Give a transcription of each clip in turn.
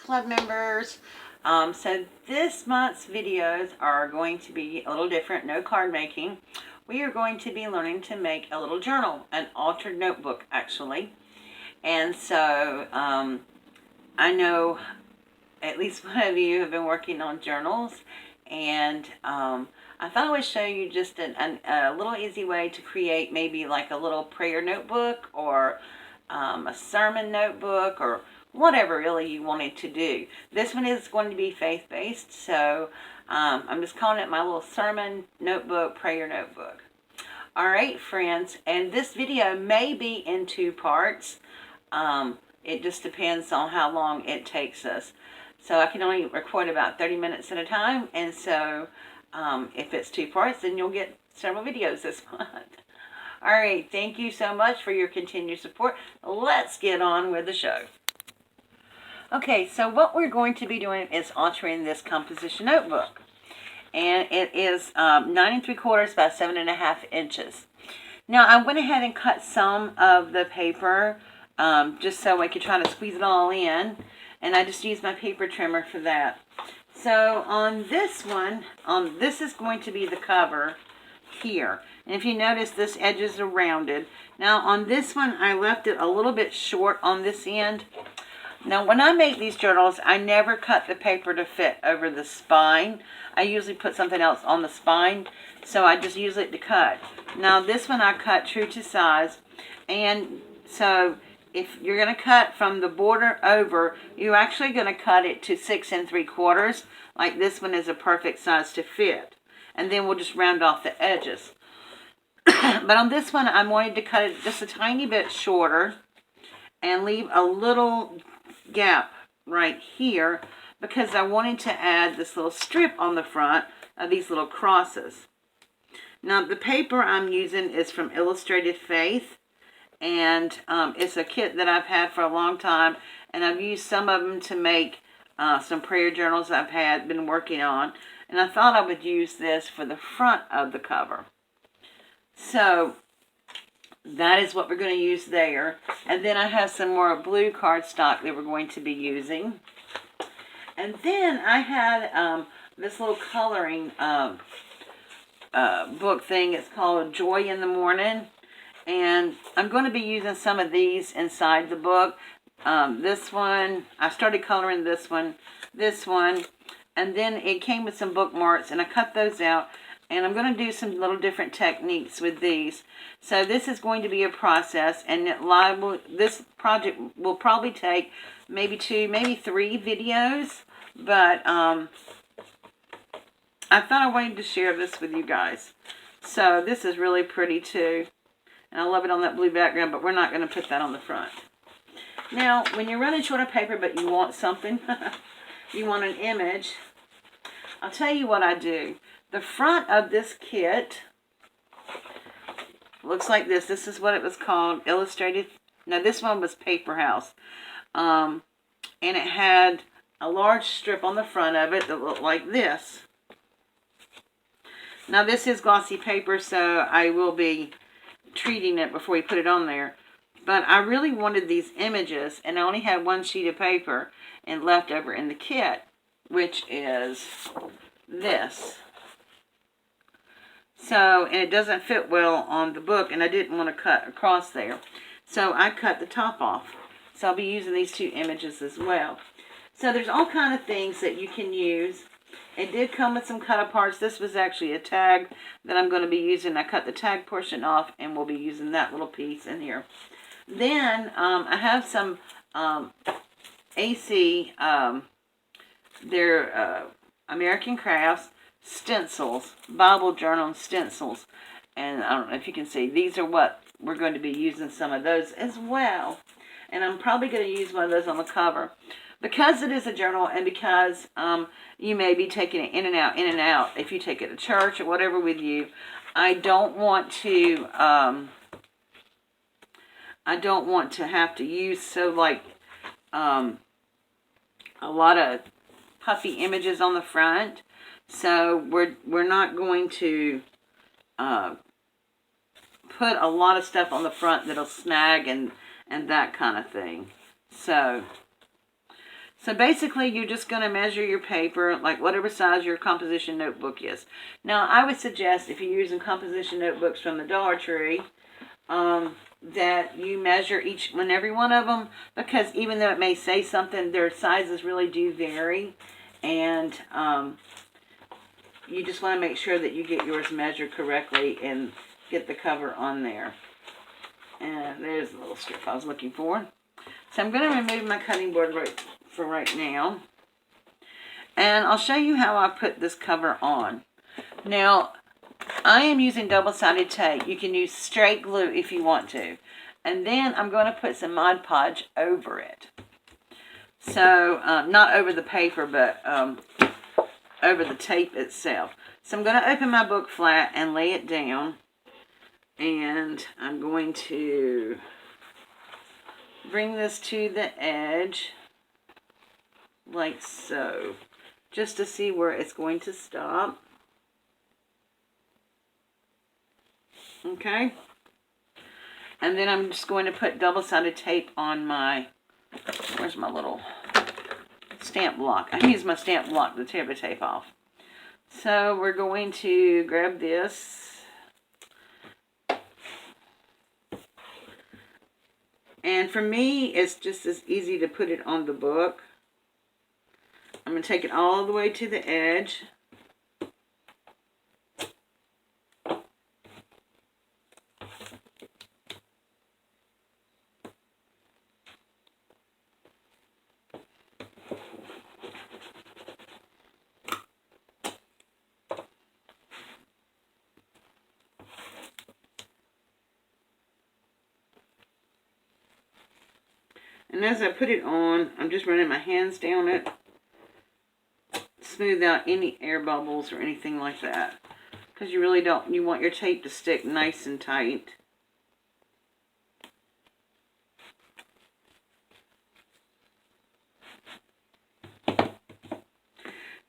Club members. So this month's videos are going to be a little different, no card making. We are going to be learning to make a little journal, an altered notebook actually. And so I know at least one of you have been working on journals, and I thought I would show you just a little easy way to create maybe like a little prayer notebook or a sermon notebook or whatever really you wanted to do. This one is going to be faith-based, so I'm just calling it my little sermon notebook, prayer notebook. Alright friends, and this video may be in 2 parts. It just depends on how long it takes us. So I can only record about 30 minutes at a time, and so if it's 2 parts, then you'll get several videos this month. Alright, thank you so much for your continued support. Let's get on with the show. Okay, so what we're going to be doing is altering this composition notebook. And it is 9 3/4 by 7.5 inches. Now I went ahead and cut some of the paper just so I could try to squeeze it all in. And I just used my paper trimmer for that. So on this one, this is going to be the cover here. And if you notice, this edges are rounded. Now on this one, I left it a little bit short on this end. Now when I make these journals, I never cut the paper to fit over the spine. I usually put something else on the spine, so I just use it to cut. Now this one I cut true to size, and so if you're going to cut from the border over, you're actually going to cut it to 6 3/4. Like this one is a perfect size to fit. And then we'll just round off the edges. But on this one, I'm wanting to cut it just a tiny bit shorter and leave a little gap right here because I wanted to add this little strip on the front of these little crosses. Now the paper I'm using is from Illustrated Faith. And it's a kit that I've had for a long time, and I've used some of them to make some prayer journals I've been working on, and I thought I would use this for the front of the cover. So that is what we're going to use there, and then I have some more blue cardstock that we're going to be using, and then I had this little coloring book thing. It's called Joy in the Morning. And I'm going to be using some of these inside the book. This one, I started coloring this one, and then it came with some bookmarks, and I cut those out. And I'm going to do some little different techniques with these. So this is going to be a process, and this project will probably take maybe 2, maybe 3 videos. But I thought I wanted to share this with you guys. So this is really pretty too. And I love it on that blue background, but we're not going to put that on the front. Now, when you're running short of paper, but you want something, you want an image, I'll tell you what I do. The front of this kit looks like this. This is what it was called, Illustrated. No, this one was Paper House. And it had a large strip on the front of it that looked like this. Now, this is glossy paper, so I will be treating it before we put it on there, but I really wanted these images, and I only had 1 sheet of paper and left over in the kit, which is this. So, and it doesn't fit well on the book, and I didn't want to cut across there, so I cut the top off. So I'll be using these 2 images as well. So there's all kind of things that you can use. It did come with some cut aparts. This was actually a tag that I'm going to be using. I cut the tag portion off, and we'll be using that little piece in here. Then I have some AC, they're American Crafts stencils, Bible journal stencils. And I don't know if you can see, these are what we're going to be using, some of those as well. And I'm probably going to use one of those on the cover. Because it is a journal, and because you may be taking it in and out, if you take it to church or whatever with you, I don't want to have to use a lot of puffy images on the front. So we're not going to put a lot of stuff on the front that'll snag and that kind of thing. So So basically, you're just going to measure your paper, like whatever size your composition notebook is. Now, I would suggest if you're using composition notebooks from the Dollar Tree, that you measure each and every one of them, because even though it may say something, their sizes really do vary. And you just want to make sure that you get yours measured correctly and get the cover on there. And there's the little strip I was looking for. So I'm going to remove my cutting board for right now. And I'll show you how I put this cover on. Now, I am using double-sided tape. You can use straight glue if you want to. And then I'm going to put some Mod Podge over it. So, not over the paper, but over the tape itself. So I'm going to open my book flat and lay it down. And I'm going to bring this to the edge, like so, just to see where it's going to stop. Okay? And then I'm just going to put double-sided tape on my, where's my little stamp block? I use my stamp block to tear the tape off. So we're going to grab this. And for me, it's just as easy to put it on the book. I'm going to take it all the way to the edge. And as I put it on, I'm just running my hands down it, smooth out any air bubbles or anything like that. Because you really don't, you want your tape to stick nice and tight.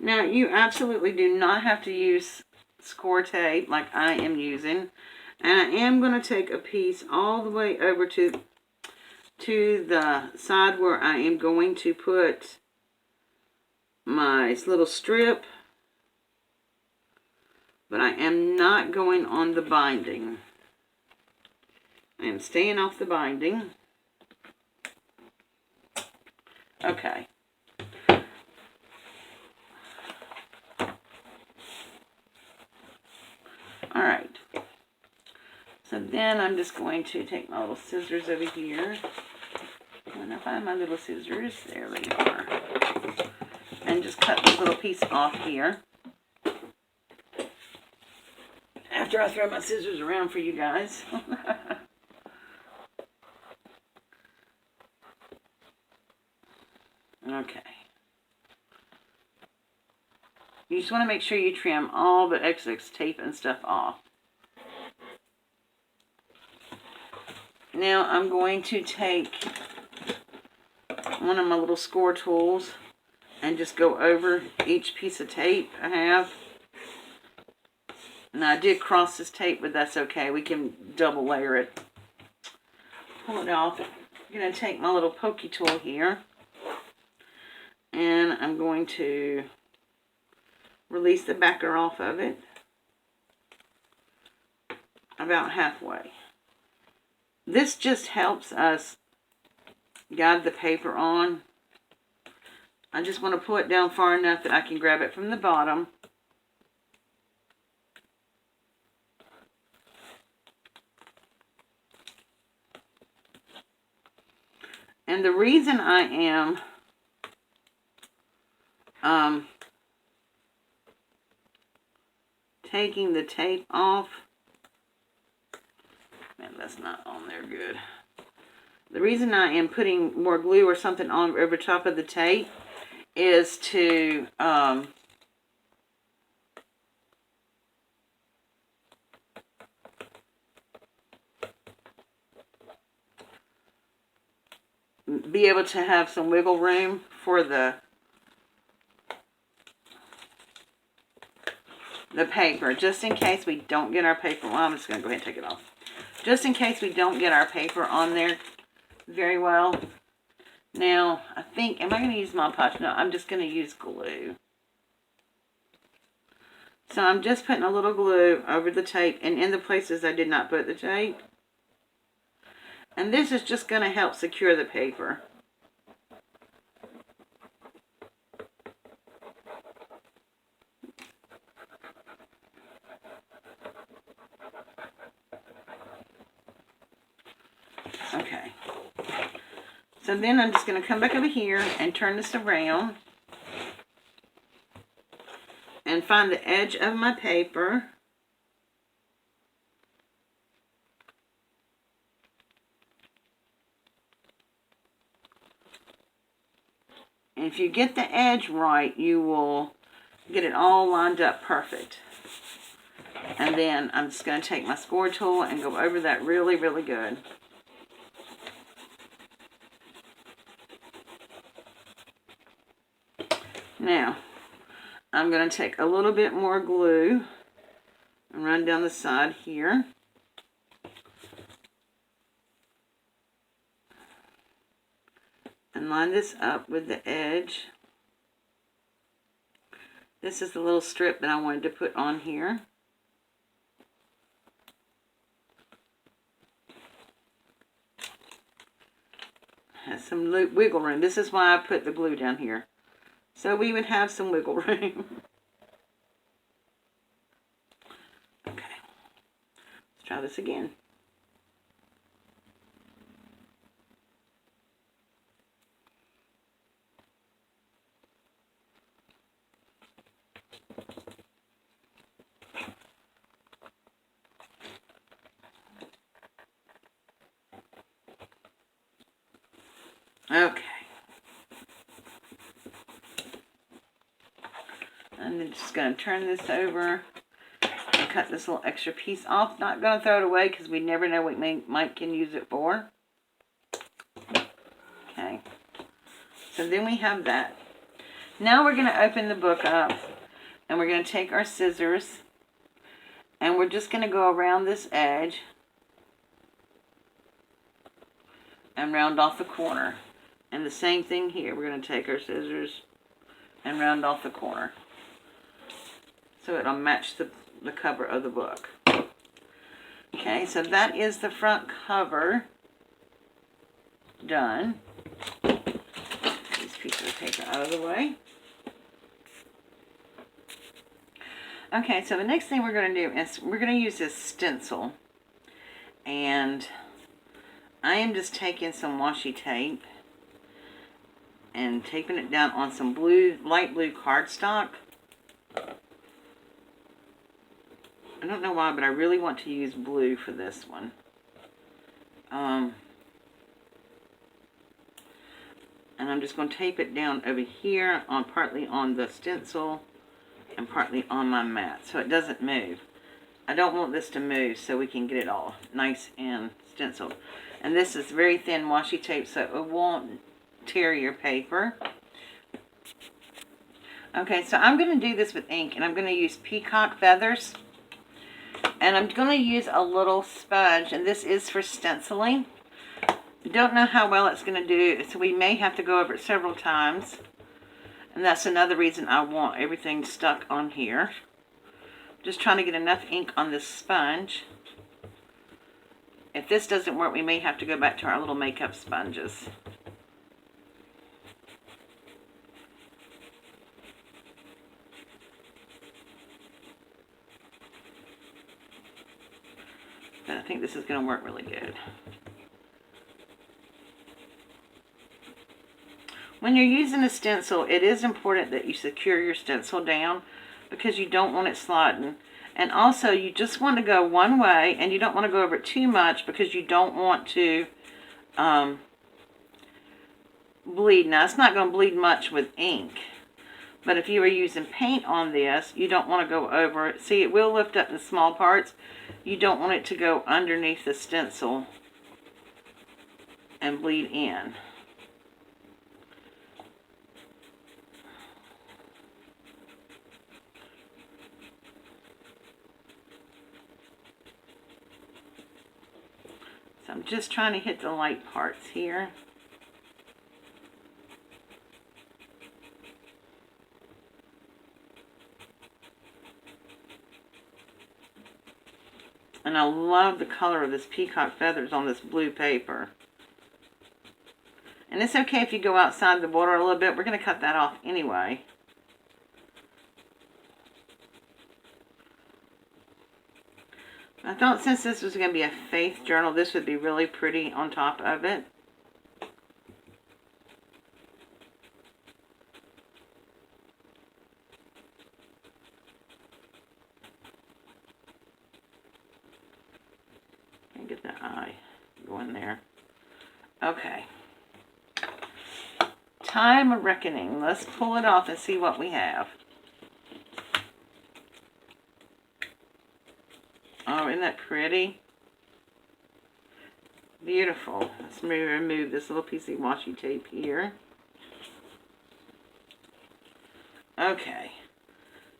Now, you absolutely do not have to use score tape like I am using. And I am going to take a piece all the way over to the side where I am going to put my little strip, but I am not going on the binding. I am staying off the binding. Okay. Alright. So then I'm just going to take my little scissors over here. When I find my little scissors, there they are. And just cut this little piece off here. After I throw my scissors around for you guys. Okay. You just want to make sure you trim all the excess tape and stuff off. Now I'm going to take one of my little score tools and just go over each piece of tape I have. Now I did cross this tape, but that's okay. We can double layer it. Pull it off. I'm going to take my little pokey tool here. And I'm going to release the backer off of it. About halfway. This just helps us guide the paper on. I just want to pull it down far enough that I can grab it from the bottom. And the reason I am taking the tape off, man, that's not on there good. The reason I am putting more glue or something on over top of the tape is to be able to have some wiggle room for the paper, just in case we don't get our paper. Well, I'm just going to go ahead and take it off. Just in case we don't get our paper on there very well, Now, I think, am I going to use Mod Podge? No, I'm just going to use glue. So I'm just putting a little glue over the tape and in the places I did not put the tape. And this is just going to help secure the paper. Okay. So then I'm just going to come back over here and turn this around and find the edge of my paper. And if you get the edge right, you will get it all lined up perfect. And then I'm just going to take my score tool and go over that really, really good. Now, I'm going to take a little bit more glue and run down the side here. And line this up with the edge. This is the little strip that I wanted to put on here. Has some wiggle room. This is why I put the glue down here. So we would have some wiggle room. Okay. Let's try this again. Okay. I'm just going to turn this over and cut this little extra piece off. Not going to throw it away because we never know what Mike can use it for. Okay. So then we have that. Now we're going to open the book up and we're going to take our scissors and we're just going to go around this edge and round off the corner. And the same thing here. We're going to take our scissors and round off the corner so it'll match the cover of the book. Okay, so that is the front cover done. These pieces of paper out of the way. Okay, so the next thing we're going to do is we're going to use this stencil. And I am just taking some washi tape and taping it down on some light blue cardstock. I don't know why, but I really want to use blue for this one. And I'm just going to tape it down over here, partly on the stencil and partly on my mat, so it doesn't move. I don't want this to move, so we can get it all nice and stenciled. And this is very thin washi tape, so it won't tear your paper. Okay, so I'm going to do this with ink, and I'm going to use peacock feathers. And I'm going to use a little sponge, and this is for stenciling. Don't know how well it's going to do, so we may have to go over it several times. And that's another reason I want everything stuck on here. Just trying to get enough ink on this sponge. If this doesn't work, we may have to go back to our little makeup sponges. But I think this is going to work really good. When you're using a stencil, it is important that you secure your stencil down because you don't want it sliding. And also, you just want to go one way, and you don't want to go over it too much because you don't want to bleed. Now, it's not going to bleed much with ink, but if you were using paint on this, you don't want to go over it. See, it will lift up the small parts. You don't want it to go underneath the stencil and bleed in. So I'm just trying to hit the light parts here. And I love the color of this peacock feathers on this blue paper. And it's okay if you go outside the border a little bit. We're going to cut that off anyway. I thought since this was going to be a faith journal, this would be really pretty on top of it. Can't get the eye going there. Okay. Time of Reckoning. Let's pull it off and see what we have. Oh, isn't that pretty? Beautiful. Let's remove this little piece of washi tape here. Okay.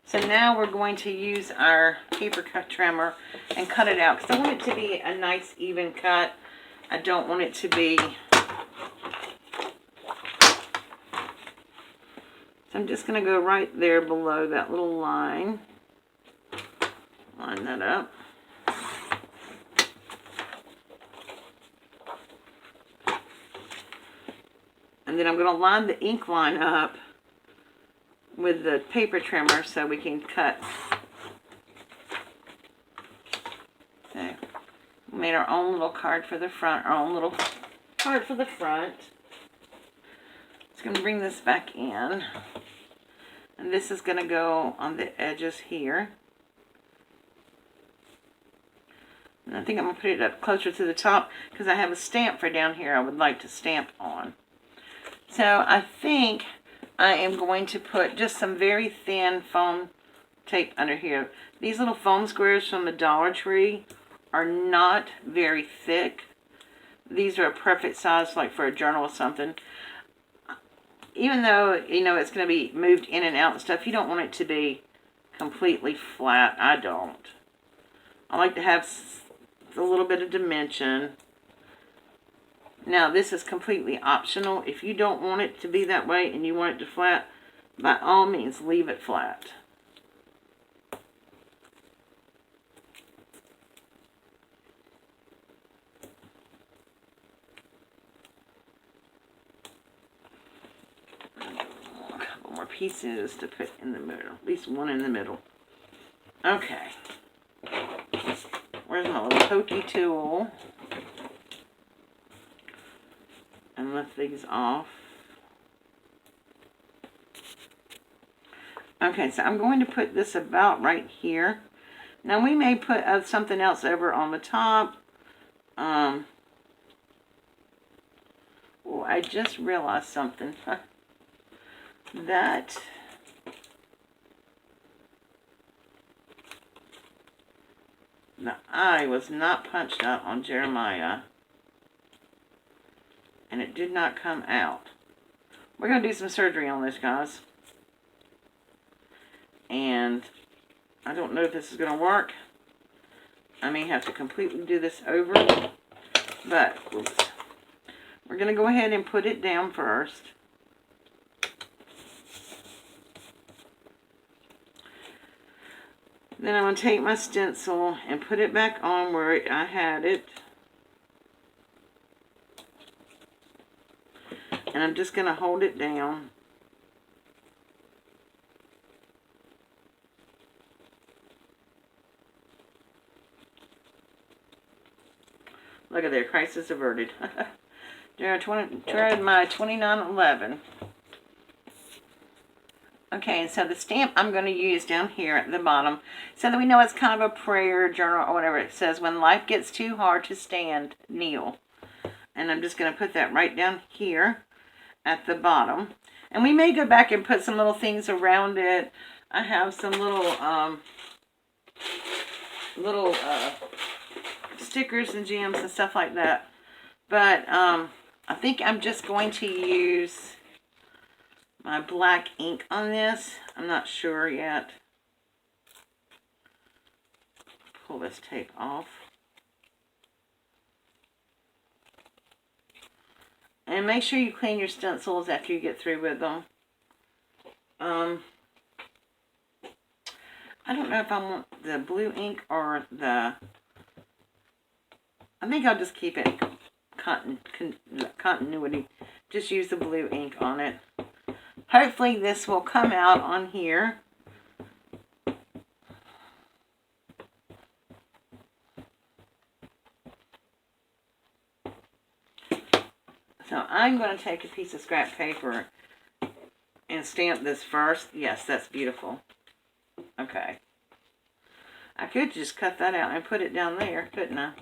So now we're going to use our paper cut trimmer and cut it out, because I want it to be a nice even cut. I don't want it to be... So I'm just going to go right there below that little line. Line that up. And then I'm going to line the ink line up with the paper trimmer so we can cut. So, we made our own little card for the front, our own little card for the front. Just going to bring this back in. And this is going to go on the edges here. And I think I'm going to put it up closer to the top because I have a stamp for down here I would like to stamp on. So I think I am going to put just some very thin foam tape under here. These little foam squares from the Dollar Tree are not very thick. These are a perfect size, like for a journal or something. Even though, you know, it's going to be moved in and out and stuff, you don't want it to be completely flat. I don't. I like to have a little bit of dimension. Now, this is completely optional. If you don't want it to be that way and you want it to flat, by all means, leave it flat. A couple more pieces to put in the middle. At least one in the middle. Okay. Where's my little pokey tool? And lift these off. Okay, so I'm going to put this about right here. Now we may put something else over on the top. Oh, I just realized something. That the eye was not punched out on Jeremiah. And it did not come out. We're going to do some surgery on this, guys. And I don't know if this is going to work. I may have to completely do this over. But oops, we're going to go ahead and put it down first. Then I'm going to take my stencil and put it back on where I had it. And I'm just going to hold it down. Look at there, crisis averted. Tried my 2911. Okay, and so the stamp I'm going to use down here at the bottom, so that we know it's kind of a prayer journal or whatever. It says, when life gets too hard to stand, kneel. And I'm just going to put that right down here at the bottom. And we may go back and put some little things around it. I have some little stickers and gems and stuff like that. But I think I'm just going to use my black ink on this. I'm not sure yet. Pull this tape off. And make sure you clean your stencils after you get through with them. I don't know if I want the blue ink or the I think I'll just keep it continuity. Just use the blue ink on it. Hopefully this will come out on here. So I'm going to take a piece of scrap paper and stamp this first. Yes, that's beautiful. Okay. I could just cut that out and put it down there, couldn't I?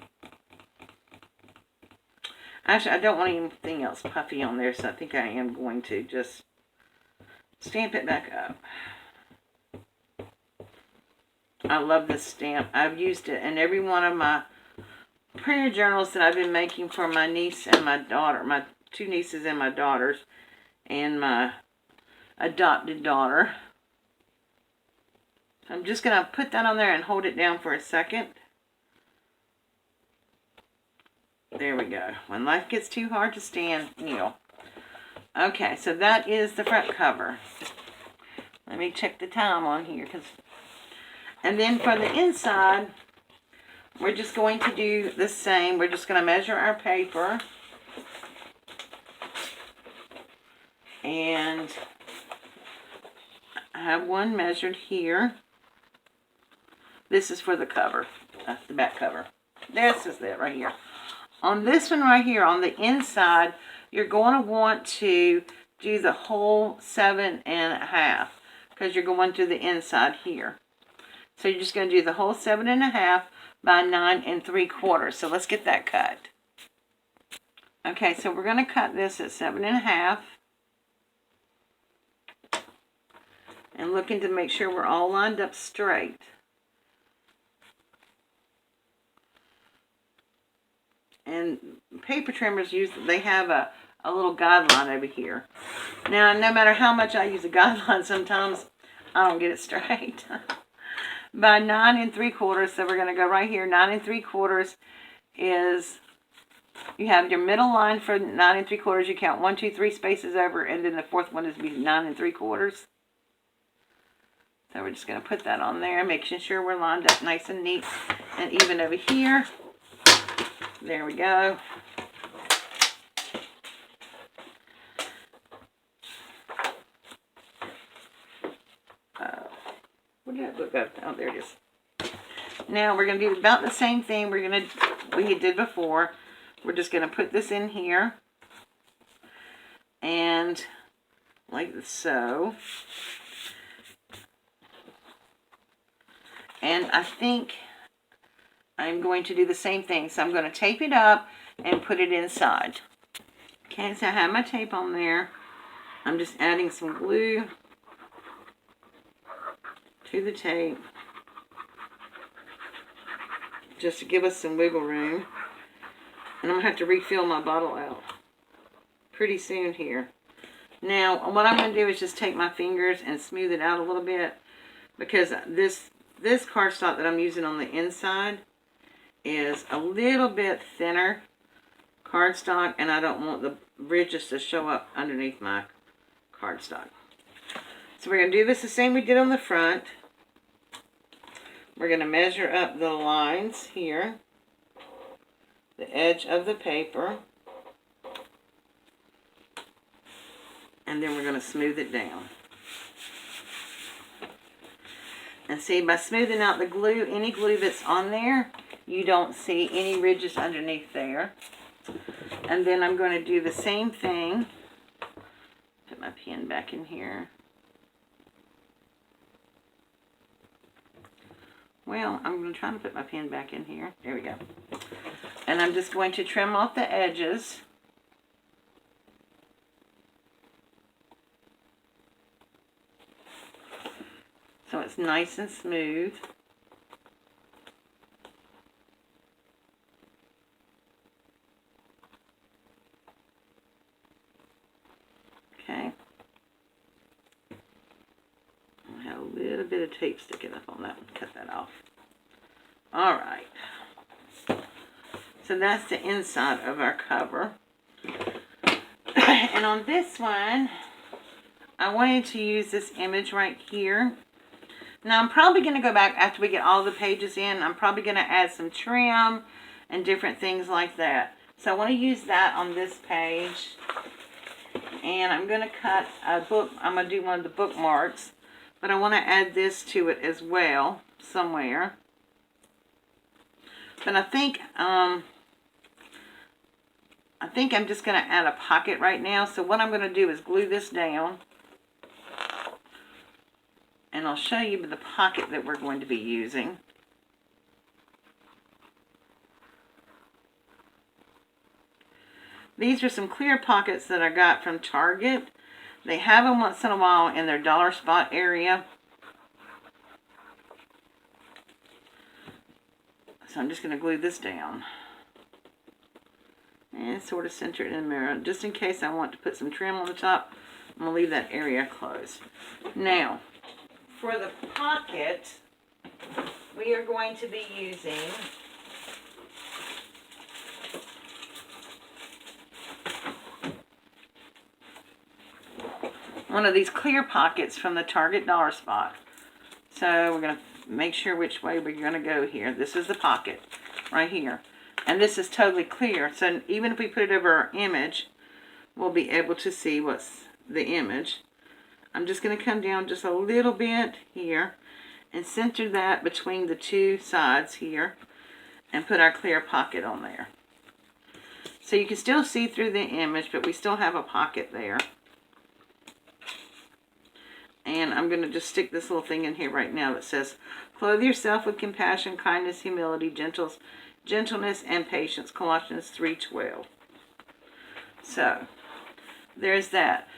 Actually, I don't want anything else puffy on there, so I think I am going to just stamp it back up. I love this stamp. I've used it in every one of my prayer journals that I've been making for my niece and my daughter, my 2 nieces and my daughters, and my adopted daughter. I'm just going to put that on there and hold it down for a second. There we go. When life gets too hard to stand, kneel. Okay, so that is the front cover. Let me check the time on here. And then for the inside, we're just going to do the same. We're just going to measure our paper. And I have one measured here. This is for the cover. That's the back cover. This is it right here. On this one right here, on the inside, you're going to want to do the whole 7.5 because you're going to the inside here. So you're just going to do the whole 7.5 by 9 3/4. So let's get that cut. Okay, so we're going to cut this at 7.5. And looking to make sure we're all lined up straight. And paper trimmers they have a little guideline over here. Now, no matter how much I use a guideline, sometimes I don't get it straight. By 9 3/4, so we're going to go right here. 9 3/4 is, you have your middle line for 9 3/4. You count 1, 2, 3 spaces over, and then the fourth one is 9 3/4. So we're just going to put that on there, making sure we're lined up nice and neat and even over here. There we go. Where did that book go? Oh, there it is. Now we're going to do about the same thing we did before. We're just going to put this in here. And like so. And I think I'm going to do the same thing. So I'm going to tape it up and put it inside. Okay, so I have my tape on there. I'm just adding some glue to the tape just to give us some wiggle room. And I'm going to have to refill my bottle out pretty soon here. Now, what I'm going to do is just take my fingers and smooth it out a little bit, because this cardstock that I'm using on the inside is a little bit thinner cardstock, and I don't want the ridges to show up underneath my cardstock. So we're going to do this the same we did on the front. We're going to measure up the lines here, the edge of the paper, and then we're going to smooth it down. And see, by smoothing out the glue, any glue that's on there, you don't see any ridges underneath there. And then I'm going to do the same thing. Put my pen back in here. Well, I'm going to try to put my pen back in here. There we go. And I'm just going to trim off the edges. So it's nice and smooth. Okay. I have a little bit of tape sticking up on that one. Cut that off. Alright. So that's the inside of our cover. And on this one, I wanted to use this image right here. Now I'm probably going to go back after we get all the pages in. I'm probably going to add some trim and different things like that. So I want to use that on this page. And I'm going to cut a book. I'm going to do one of the bookmarks. But I want to add this to it as well, somewhere. But I think I'm just going to add a pocket right now. So what I'm going to do is glue this down. And I'll show you the pocket that we're going to be using. These are some clear pockets that I got from Target. They have them once in a while in their dollar spot area. So I'm just going to glue this down. And sort of center it in the mirror. Just in case I want to put some trim on the top, I'm going to leave that area closed. Now, for the pocket, we are going to be using one of these clear pockets from the Target dollar spot. So we're going to make sure which way we're going to go here. This is the pocket right here. And this is totally clear. So even if we put it over our image, we'll be able to see what's the image. I'm just going to come down just a little bit here and center that between the two sides here and put our clear pocket on there. So you can still see through the image, but we still have a pocket there. And I'm going to just stick this little thing in here right now that says, clothe yourself with compassion, kindness, humility, gentleness, and patience. Colossians 3:12. So, there's that.